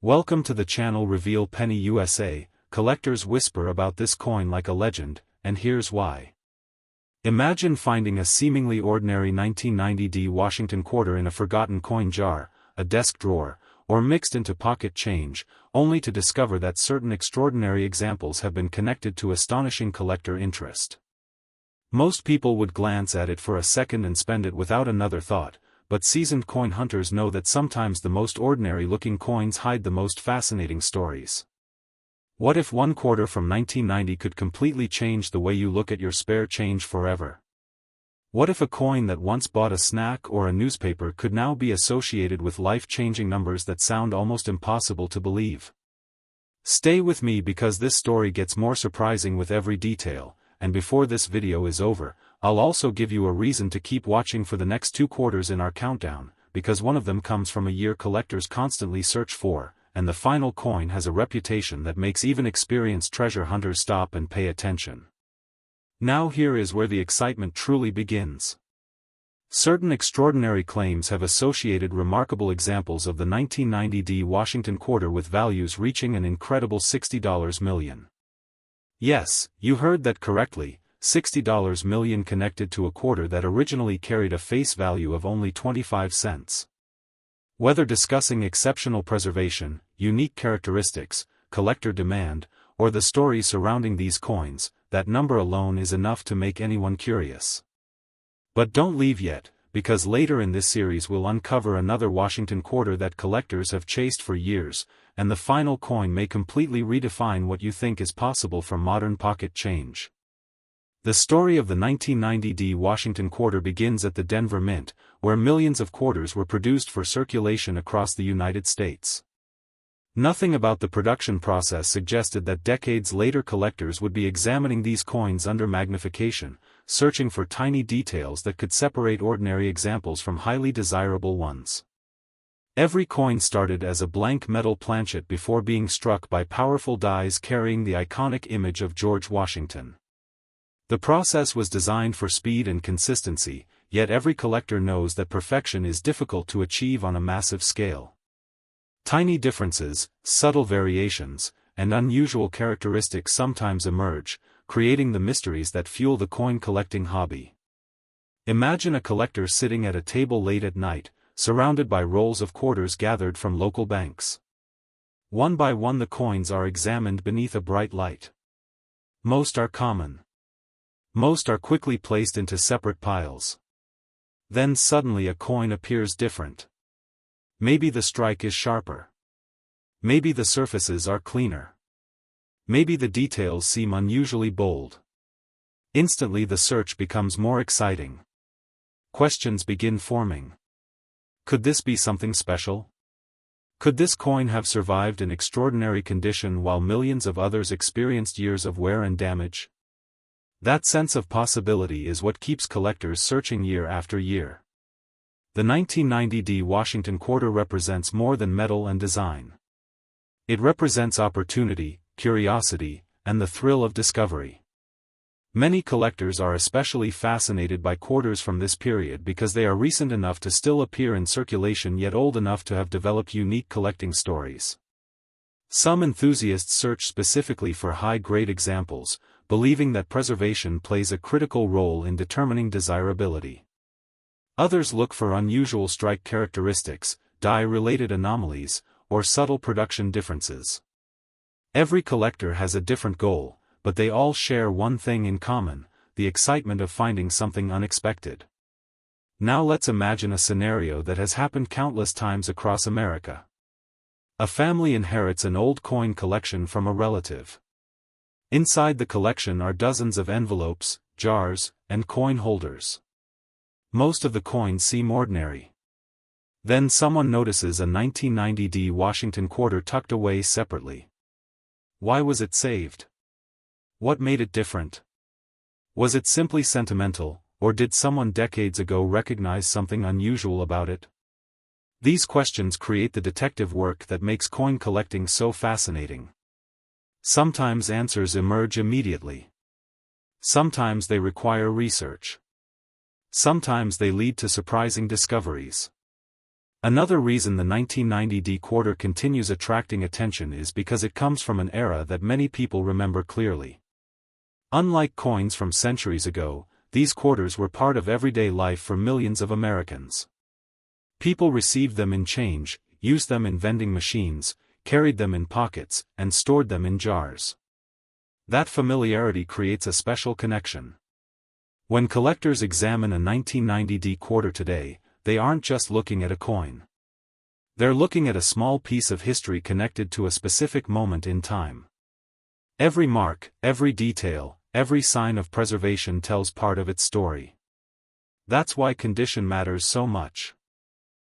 Welcome to the channel Reveal Penny USA. Collectors whisper about this coin like a legend, and here's why. Imagine finding a seemingly ordinary 1990 Washington quarter in a forgotten coin jar, a desk drawer, or mixed into pocket change, only to discover that certain extraordinary examples have been connected to astonishing collector interest. Most people would glance at it for a second and spend it without another thought, but seasoned coin hunters know that sometimes the most ordinary-looking coins hide the most fascinating stories. What if one quarter from 1990 could completely change the way you look at your spare change forever? What if a coin that once bought a snack or a newspaper could now be associated with life-changing numbers that sound almost impossible to believe? Stay with me because this story gets more surprising with every detail, and before this video is over, I'll also give you a reason to keep watching for the next 2 quarters in our countdown, because one of them comes from a year collectors constantly search for, and the final coin has a reputation that makes even experienced treasure hunters stop and pay attention. Now here is where the excitement truly begins. Certain extraordinary claims have associated remarkable examples of the 1990 Washington quarter with values reaching an incredible $60 million. Yes, you heard that correctly. $60 million connected to a quarter that originally carried a face value of only 25 cents. Whether discussing exceptional preservation, unique characteristics, collector demand, or the stories surrounding these coins, that number alone is enough to make anyone curious. But don't leave yet, because later in this series we'll uncover another Washington quarter that collectors have chased for years, and the final coin may completely redefine what you think is possible from modern pocket change. The story of the 1990 Washington quarter begins at the Denver Mint, where millions of quarters were produced for circulation across the United States. Nothing about the production process suggested that decades later collectors would be examining these coins under magnification, searching for tiny details that could separate ordinary examples from highly desirable ones. Every coin started as a blank metal planchet before being struck by powerful dies carrying the iconic image of George Washington. The process was designed for speed and consistency, yet every collector knows that perfection is difficult to achieve on a massive scale. Tiny differences, subtle variations, and unusual characteristics sometimes emerge, creating the mysteries that fuel the coin collecting hobby. Imagine a collector sitting at a table late at night, surrounded by rolls of quarters gathered from local banks. One by one the coins are examined beneath a bright light. Most are common. Most are quickly placed into separate piles. Then suddenly a coin appears different. Maybe the strike is sharper. Maybe the surfaces are cleaner. Maybe the details seem unusually bold. Instantly the search becomes more exciting. Questions begin forming. Could this be something special? Could this coin have survived in extraordinary condition while millions of others experienced years of wear and damage? That sense of possibility is what keeps collectors searching year after year. The 1990 Washington quarter represents more than metal and design. It represents opportunity, curiosity, and the thrill of discovery. Many collectors are especially fascinated by quarters from this period because they are recent enough to still appear in circulation yet old enough to have developed unique collecting stories. Some enthusiasts search specifically for high-grade examples, believing that preservation plays a critical role in determining desirability. Others look for unusual strike characteristics, die-related anomalies, or subtle production differences. Every collector has a different goal, but they all share one thing in common: the excitement of finding something unexpected. Now let's imagine a scenario that has happened countless times across America. A family inherits an old coin collection from a relative. Inside the collection are dozens of envelopes, jars, and coin holders. Most of the coins seem ordinary. Then someone notices a 1990 Washington quarter tucked away separately. Why was it saved? What made it different? Was it simply sentimental, or did someone decades ago recognize something unusual about it? These questions create the detective work that makes coin collecting so fascinating. Sometimes answers emerge immediately. Sometimes they require research. Sometimes they lead to surprising discoveries. Another reason the 1990D quarter continues attracting attention is because it comes from an era that many people remember clearly. Unlike coins from centuries ago, these quarters were part of everyday life for millions of Americans. People received them in change, used them in vending machines, carried them in pockets, and stored them in jars. That familiarity creates a special connection. When collectors examine a 1990D quarter today, they aren't just looking at a coin. They're looking at a small piece of history connected to a specific moment in time. Every mark, every detail, every sign of preservation tells part of its story. That's why condition matters so much.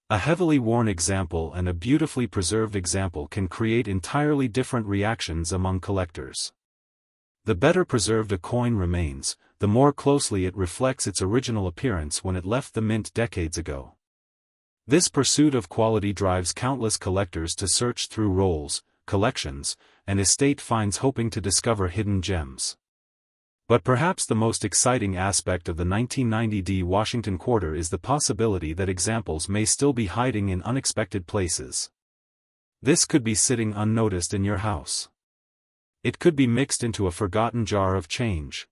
A heavily worn example and a beautifully preserved example can create entirely different reactions among collectors. The better preserved a coin remains, the more closely it reflects its original appearance when it left the mint decades ago. This pursuit of quality drives countless collectors to search through rolls, collections, and estate finds hoping to discover hidden gems. But perhaps the most exciting aspect of the 1990D Washington quarter is the possibility that examples may still be hiding in unexpected places. This could be sitting unnoticed in your house. It could be mixed into a forgotten jar of change.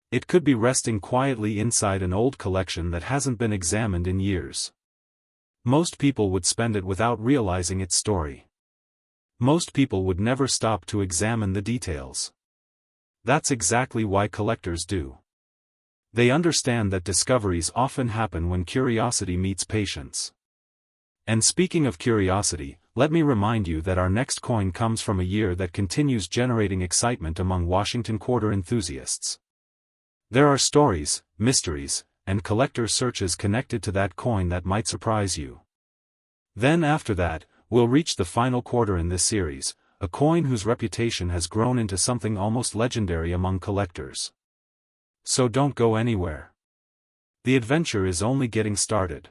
It could be resting quietly inside an old collection that hasn't been examined in years. Most people would spend it without realizing its story. Most people would never stop to examine the details. That's exactly why collectors do. They understand that discoveries often happen when curiosity meets patience. And speaking of curiosity, let me remind you that our next coin comes from a year that continues generating excitement among Washington quarter enthusiasts. There are stories, mysteries, and collector searches connected to that coin that might surprise you. Then after that, we'll reach the final quarter in this series, a coin whose reputation has grown into something almost legendary among collectors. So don't go anywhere. The adventure is only getting started.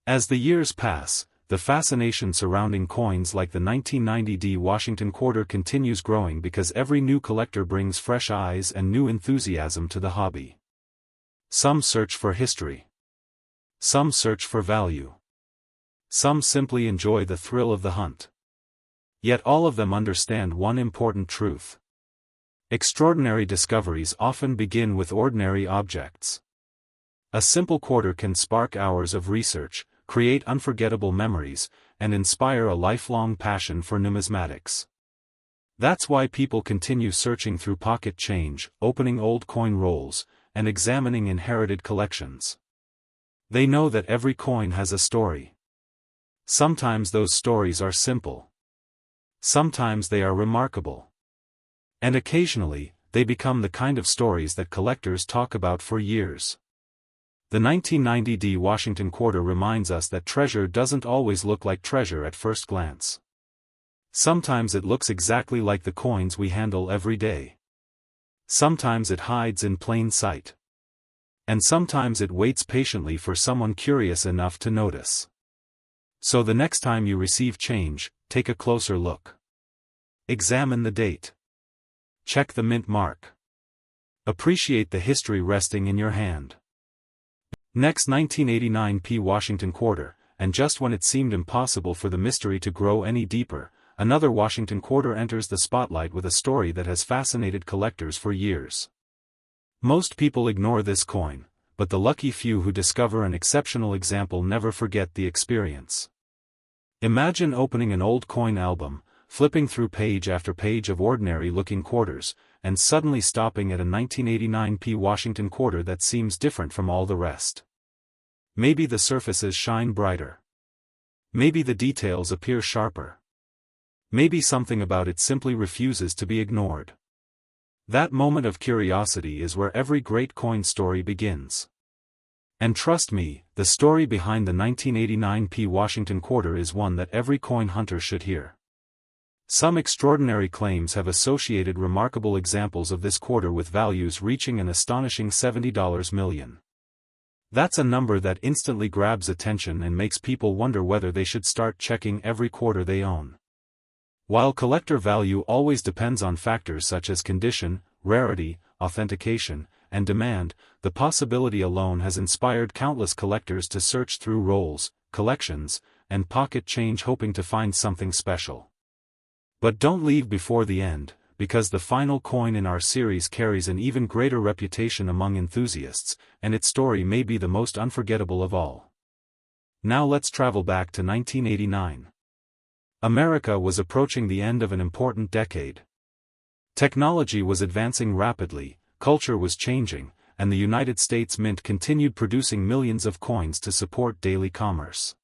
As the years pass, the fascination surrounding coins like the 1990D Washington quarter continues growing because every new collector brings fresh eyes and new enthusiasm to the hobby. Some search for history. Some search for value. Some simply enjoy the thrill of the hunt. Yet all of them understand one important truth. Extraordinary discoveries often begin with ordinary objects. A simple quarter can spark hours of research, create unforgettable memories, and inspire a lifelong passion for numismatics. That's why people continue searching through pocket change, opening old coin rolls, and examining inherited collections. They know that every coin has a story. Sometimes those stories are simple. Sometimes they are remarkable. And occasionally, they become the kind of stories that collectors talk about for years. The 1990D Washington quarter reminds us that treasure doesn't always look like treasure at first glance. Sometimes it looks exactly like the coins we handle every day. Sometimes it hides in plain sight. And sometimes it waits patiently for someone curious enough to notice. So the next time you receive change, take a closer look. Examine the date. Check the mint mark. Appreciate the history resting in your hand. Next 1989P Washington quarter, and just when it seemed impossible for the mystery to grow any deeper, another Washington quarter enters the spotlight with a story that has fascinated collectors for years. Most people ignore this coin, but the lucky few who discover an exceptional example never forget the experience. Imagine opening an old coin album, flipping through page after page of ordinary-looking quarters, and suddenly stopping at a 1989P Washington quarter that seems different from all the rest. Maybe the surfaces shine brighter. Maybe the details appear sharper. Maybe something about it simply refuses to be ignored. That moment of curiosity is where every great coin story begins. And trust me, the story behind the 1989P Washington quarter is one that every coin hunter should hear. Some extraordinary claims have associated remarkable examples of this quarter with values reaching an astonishing $70 million. That's a number that instantly grabs attention and makes people wonder whether they should start checking every quarter they own. While collector value always depends on factors such as condition, rarity, authentication, and demand, the possibility alone has inspired countless collectors to search through rolls, collections, and pocket change hoping to find something special. But don't leave before the end, because the final coin in our series carries an even greater reputation among enthusiasts, and its story may be the most unforgettable of all. Now let's travel back to 1989. America was approaching the end of an important decade. Technology was advancing rapidly, culture was changing, and the United States Mint continued producing millions of coins to support daily commerce.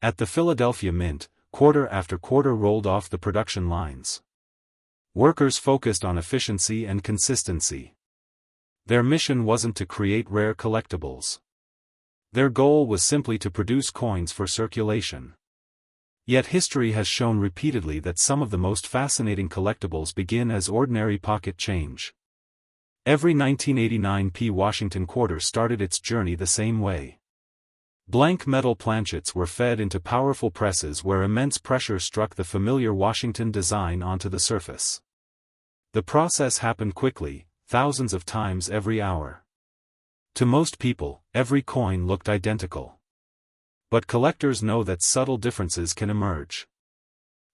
At the Philadelphia Mint, quarter after quarter rolled off the production lines. Workers focused on efficiency and consistency. Their mission wasn't to create rare collectibles. Their goal was simply to produce coins for circulation. Yet history has shown repeatedly that some of the most fascinating collectibles begin as ordinary pocket change. Every 1989 Washington quarter started its journey the same way. Blank metal planchets were fed into powerful presses where immense pressure struck the familiar Washington design onto the surface. The process happened quickly, thousands of times every hour. To most people, every coin looked identical. But collectors know that subtle differences can emerge.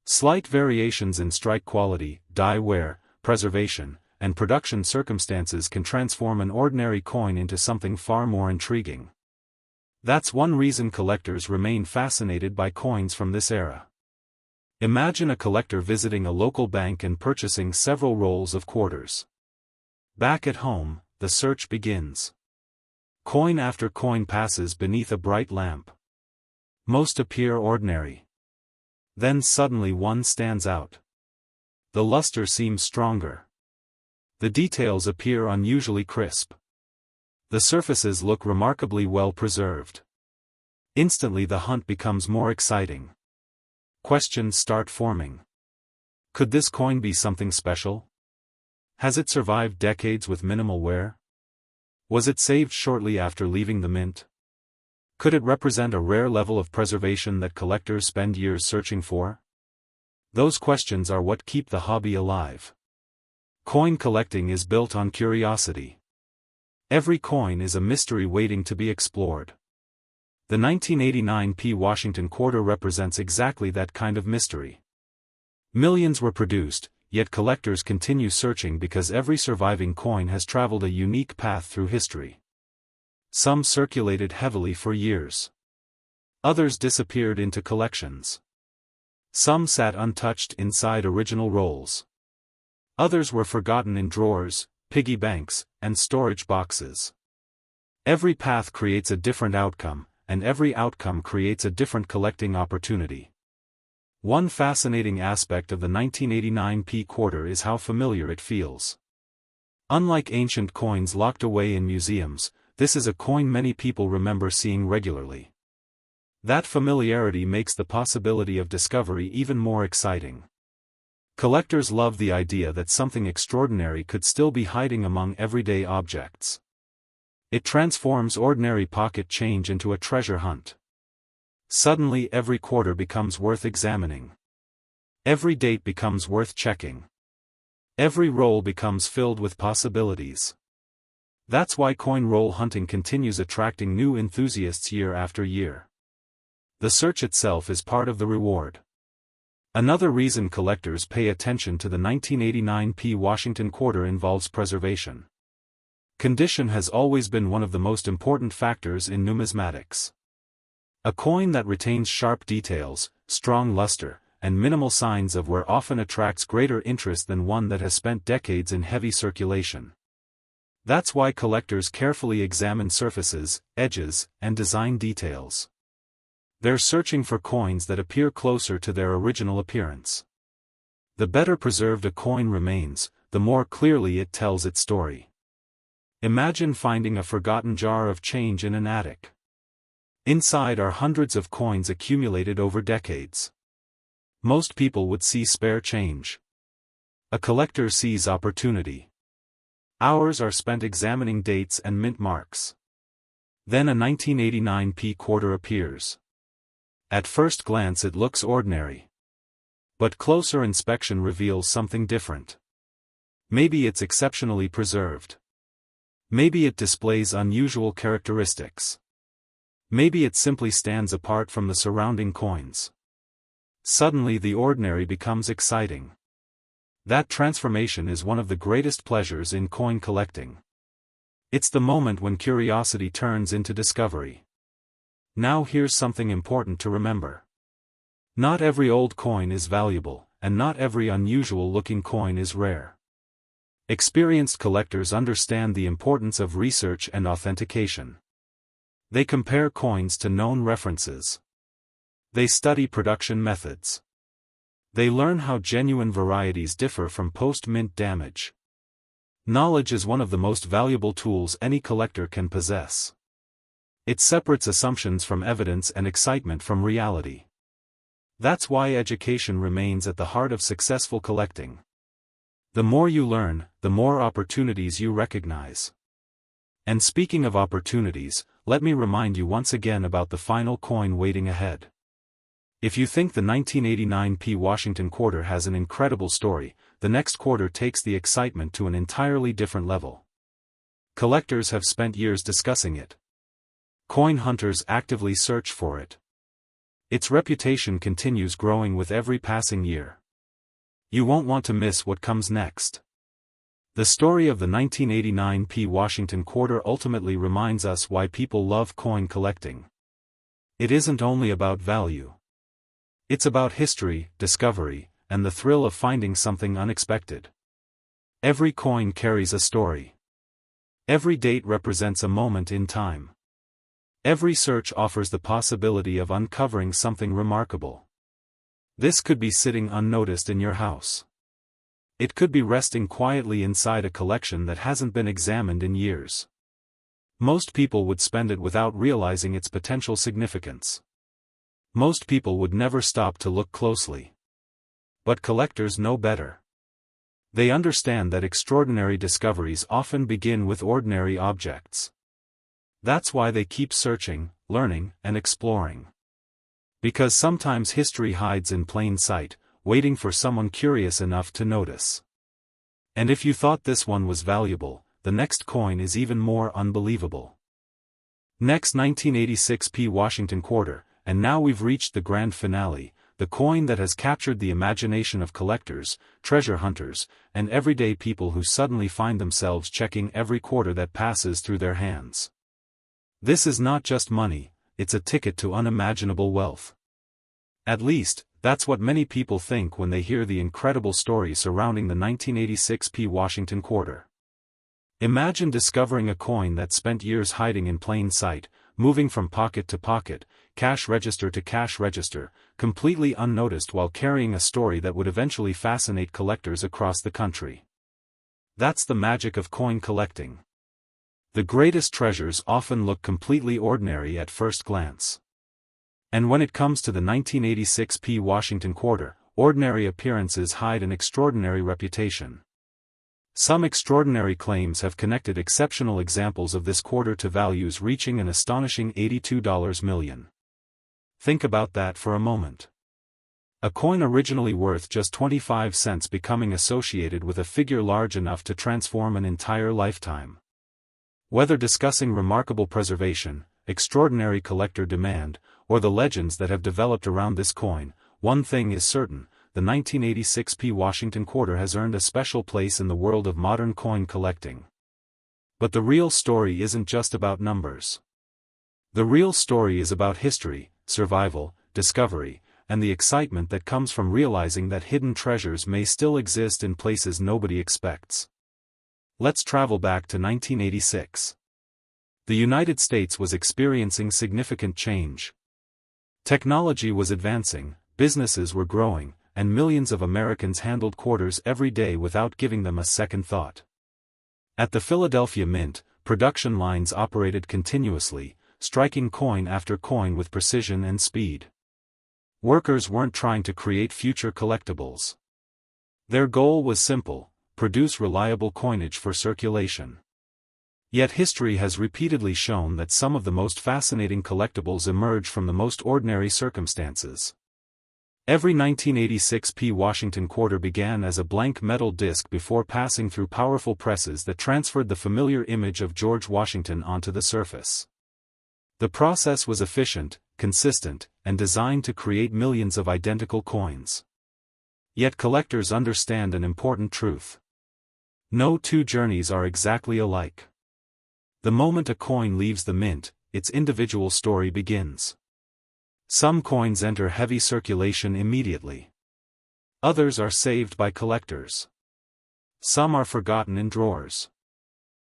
Slight variations in strike quality, die wear, preservation, and production circumstances can transform an ordinary coin into something far more intriguing. That's one reason collectors remain fascinated by coins from this era. Imagine a collector visiting a local bank and purchasing several rolls of quarters. Back at home, the search begins. Coin after coin passes beneath a bright lamp. Most appear ordinary. Then suddenly one stands out. The luster seems stronger. The details appear unusually crisp. The surfaces look remarkably well preserved. Instantly the hunt becomes more exciting. Questions start forming. Could this coin be something special? Has it survived decades with minimal wear? Was it saved shortly after leaving the mint? Could it represent a rare level of preservation that collectors spend years searching for? Those questions are what keep the hobby alive. Coin collecting is built on curiosity. Every coin is a mystery waiting to be explored. The 1989 Washington quarter represents exactly that kind of mystery. Millions were produced, yet collectors continue searching because every surviving coin has traveled a unique path through history. Some circulated heavily for years. Others disappeared into collections. Some sat untouched inside original rolls. Others were forgotten in drawers, piggy banks, and storage boxes. Every path creates a different outcome, and every outcome creates a different collecting opportunity. One fascinating aspect of the 1989 quarter is how familiar it feels. Unlike ancient coins locked away in museums, this is a coin many people remember seeing regularly. That familiarity makes the possibility of discovery even more exciting. Collectors love the idea that something extraordinary could still be hiding among everyday objects. It transforms ordinary pocket change into a treasure hunt. Suddenly every quarter becomes worth examining. Every date becomes worth checking. Every roll becomes filled with possibilities. That's why coin roll hunting continues attracting new enthusiasts year after year. The search itself is part of the reward. Another reason collectors pay attention to the 1989 Washington quarter involves preservation. Condition has always been one of the most important factors in numismatics. A coin that retains sharp details, strong luster, and minimal signs of wear often attracts greater interest than one that has spent decades in heavy circulation. That's why collectors carefully examine surfaces, edges, and design details. They're searching for coins that appear closer to their original appearance. The better preserved a coin remains, the more clearly it tells its story. Imagine finding a forgotten jar of change in an attic. Inside are hundreds of coins accumulated over decades. Most people would see spare change. A collector sees opportunity. Hours are spent examining dates and mint marks. Then a 1989 quarter appears. At first glance it looks ordinary. But closer inspection reveals something different. Maybe it's exceptionally preserved. Maybe it displays unusual characteristics. Maybe it simply stands apart from the surrounding coins. Suddenly the ordinary becomes exciting. That transformation is one of the greatest pleasures in coin collecting. It's the moment when curiosity turns into discovery. Now here's something important to remember. Not every old coin is valuable, and not every unusual-looking coin is rare. Experienced collectors understand the importance of research and authentication. They compare coins to known references. They study production methods. They learn how genuine varieties differ from post-mint damage. Knowledge is one of the most valuable tools any collector can possess. It separates assumptions from evidence and excitement from reality. That's why education remains at the heart of successful collecting. The more you learn, the more opportunities you recognize. And speaking of opportunities, let me remind you once again about the final coin waiting ahead. If you think the 1989 P. Washington quarter has an incredible story, the next quarter takes the excitement to an entirely different level. Collectors have spent years discussing it. Coin hunters actively search for it. Its reputation continues growing with every passing year. You won't want to miss what comes next. The story of the 1989 P. Washington quarter ultimately reminds us why people love coin collecting. It isn't only about value. It's about history, discovery, and the thrill of finding something unexpected. Every coin carries a story. Every date represents a moment in time. Every search offers the possibility of uncovering something remarkable. This could be sitting unnoticed in your house. It could be resting quietly inside a collection that hasn't been examined in years. Most people would spend it without realizing its potential significance. Most people would never stop to look closely. But collectors know better. They understand that extraordinary discoveries often begin with ordinary objects. That's why they keep searching, learning, and exploring. Because sometimes history hides in plain sight, waiting for someone curious enough to notice. And if you thought this one was valuable, the next coin is even more unbelievable. Next, 1986 P. Washington quarter, and now we've reached the grand finale, the coin that has captured the imagination of collectors, treasure hunters, and everyday people who suddenly find themselves checking every quarter that passes through their hands. This is not just money, it's a ticket to unimaginable wealth. At least, that's what many people think when they hear the incredible story surrounding the 1986 P. Washington quarter. Imagine discovering a coin that spent years hiding in plain sight, moving from pocket to pocket, cash register to cash register, completely unnoticed while carrying a story that would eventually fascinate collectors across the country. That's the magic of coin collecting. The greatest treasures often look completely ordinary at first glance. And when it comes to the 1986 P. Washington quarter, ordinary appearances hide an extraordinary reputation. Some extraordinary claims have connected exceptional examples of this quarter to values reaching an astonishing $82 million. Think about that for a moment. A coin originally worth just 25 cents becoming associated with a figure large enough to transform an entire lifetime. Whether discussing remarkable preservation, extraordinary collector demand, or the legends that have developed around this coin, one thing is certain. The 1986 P. Washington quarter has earned a special place in the world of modern coin collecting. But the real story isn't just about numbers. The real story is about history, survival, discovery, and the excitement that comes from realizing that hidden treasures may still exist in places nobody expects. Let's travel back to 1986. The United States was experiencing significant change. Technology was advancing, businesses were growing, and millions of Americans handled quarters every day without giving them a second thought. At the Philadelphia Mint, production lines operated continuously, striking coin after coin with precision and speed. Workers weren't trying to create future collectibles. Their goal was simple: produce reliable coinage for circulation. Yet history has repeatedly shown that some of the most fascinating collectibles emerge from the most ordinary circumstances. Every 1986 P. Washington quarter began as a blank metal disc before passing through powerful presses that transferred the familiar image of George Washington onto the surface. The process was efficient, consistent, and designed to create millions of identical coins. Yet collectors understand an important truth. No two journeys are exactly alike. The moment a coin leaves the mint, its individual story begins. Some coins enter heavy circulation immediately. Others are saved by collectors. Some are forgotten in drawers.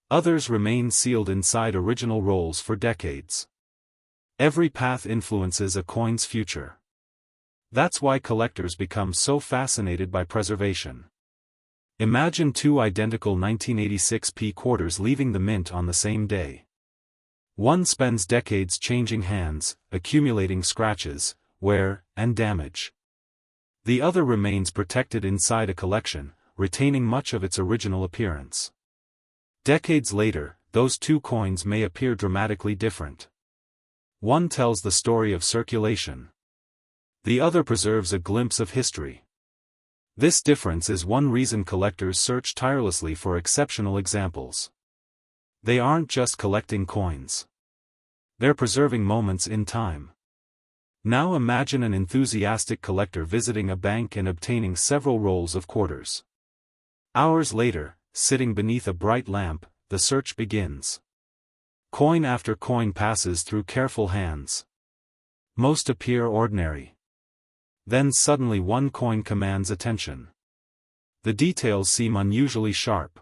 Others remain sealed inside original rolls for decades. Every path influences a coin's future. That's why collectors become so fascinated by preservation. Imagine two identical 1986p quarters leaving the mint on the same day. One spends decades changing hands, accumulating scratches, wear, and damage. The other remains protected inside a collection, retaining much of its original appearance. Decades later, those two coins may appear dramatically different. One tells the story of circulation. The other preserves a glimpse of history. This difference is one reason collectors search tirelessly for exceptional examples. They aren't just collecting coins. They're preserving moments in time. Now imagine an enthusiastic collector visiting a bank and obtaining several rolls of quarters. Hours later, sitting beneath a bright lamp, the search begins. Coin after coin passes through careful hands. Most appear ordinary. Then suddenly one coin commands attention. The details seem unusually sharp.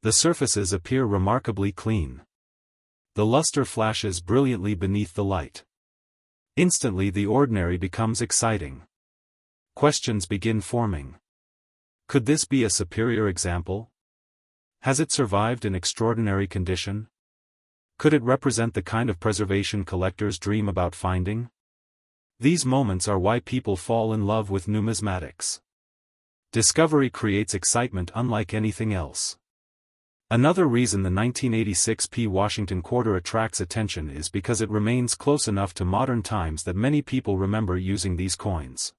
The surfaces appear remarkably clean. The luster flashes brilliantly beneath the light. Instantly the ordinary becomes exciting. Questions begin forming. Could this be a superior example? Has it survived in extraordinary condition? Could it represent the kind of preservation collectors dream about finding? These moments are why people fall in love with numismatics. Discovery creates excitement unlike anything else. Another reason the 1986p Washington quarter attracts attention is because it remains close enough to modern times that many people remember using these coins.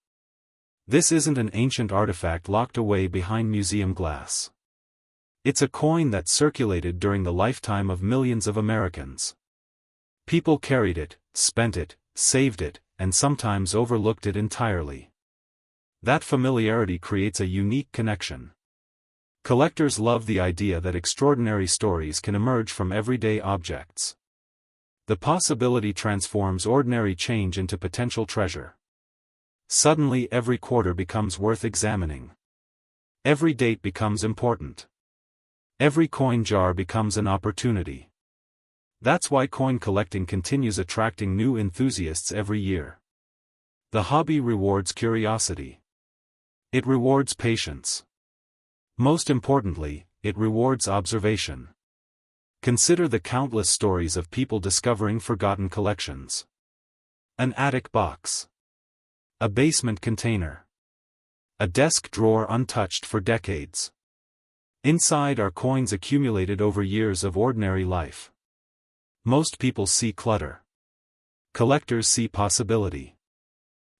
This isn't an ancient artifact locked away behind museum glass. It's a coin that circulated during the lifetime of millions of Americans. People carried it, spent it, saved it, and sometimes overlooked it entirely. That familiarity creates a unique connection. Collectors love the idea that extraordinary stories can emerge from everyday objects. The possibility transforms ordinary change into potential treasure. Suddenly every quarter becomes worth examining. Every date becomes important. Every coin jar becomes an opportunity. That's why coin collecting continues attracting new enthusiasts every year. The hobby rewards curiosity. It rewards patience. Most importantly, it rewards observation. Consider the countless stories of people discovering forgotten collections. An attic box. A basement container. A desk drawer untouched for decades. Inside are coins accumulated over years of ordinary life. Most people see clutter. Collectors see possibility.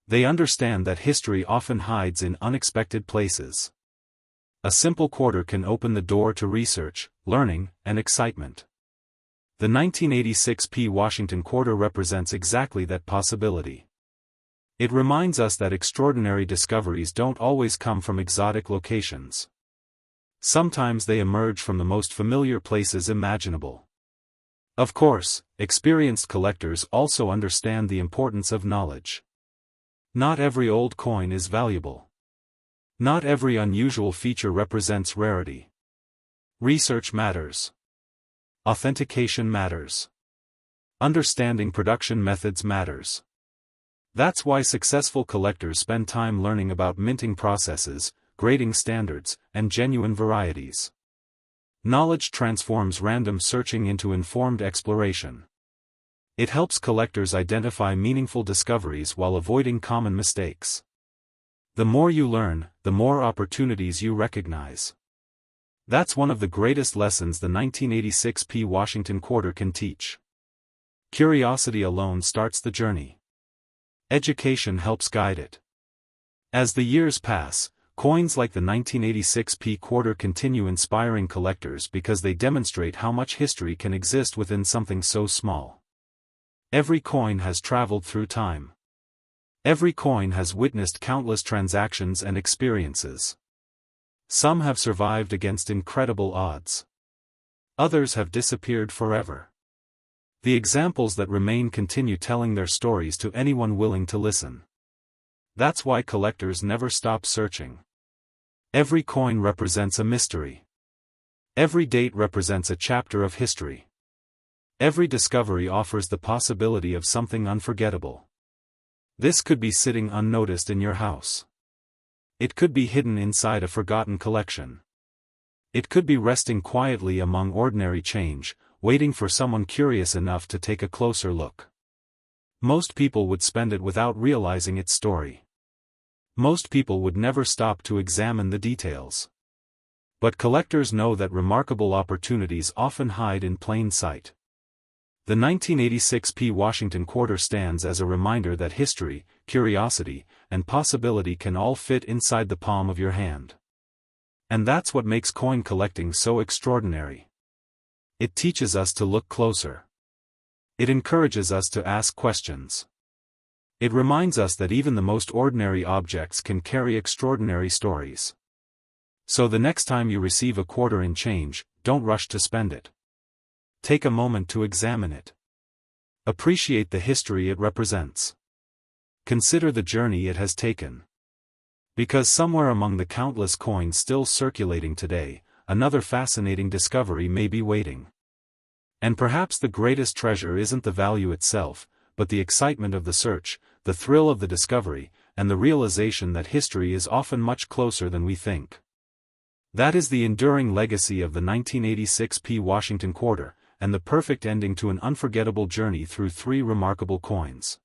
They understand that history often hides in unexpected places. A simple quarter can open the door to research, learning, and excitement. The 1986p Washington quarter represents exactly that possibility. It reminds us that extraordinary discoveries don't always come from exotic locations. Sometimes they emerge from the most familiar places imaginable. Of course, experienced collectors also understand the importance of knowledge. Not every old coin is valuable. Not every unusual feature represents rarity. Research matters. Authentication matters. Understanding production methods matters. That's why successful collectors spend time learning about minting processes, grading standards, and genuine varieties. Knowledge transforms random searching into informed exploration. It helps collectors identify meaningful discoveries while avoiding common mistakes. The more you learn, the more opportunities you recognize. That's one of the greatest lessons the 1986p Washington quarter can teach. Curiosity alone starts the journey. Education helps guide it. As the years pass, coins like the 1986p quarter continue inspiring collectors because they demonstrate how much history can exist within something so small. Every coin has traveled through time. Every coin has witnessed countless transactions and experiences. Some have survived against incredible odds. Others have disappeared forever. The examples that remain continue telling their stories to anyone willing to listen. That's why collectors never stop searching. Every coin represents a mystery. Every date represents a chapter of history. Every discovery offers the possibility of something unforgettable. This could be sitting unnoticed in your house. It could be hidden inside a forgotten collection. It could be resting quietly among ordinary change, waiting for someone curious enough to take a closer look. Most people would spend it without realizing its story. Most people would never stop to examine the details. But collectors know that remarkable opportunities often hide in plain sight. The 1986 P. Washington Quarter stands as a reminder that history, curiosity, and possibility can all fit inside the palm of your hand. And that's what makes coin collecting so extraordinary. It teaches us to look closer. It encourages us to ask questions. It reminds us that even the most ordinary objects can carry extraordinary stories. So the next time you receive a quarter in change, don't rush to spend it. Take a moment to examine it. Appreciate the history it represents. Consider the journey it has taken. Because somewhere among the countless coins still circulating today, another fascinating discovery may be waiting. And perhaps the greatest treasure isn't the value itself, but the excitement of the search, the thrill of the discovery, and the realization that history is often much closer than we think. That is the enduring legacy of the 1986 P. Washington Quarter, and the perfect ending to an unforgettable journey through three remarkable coins.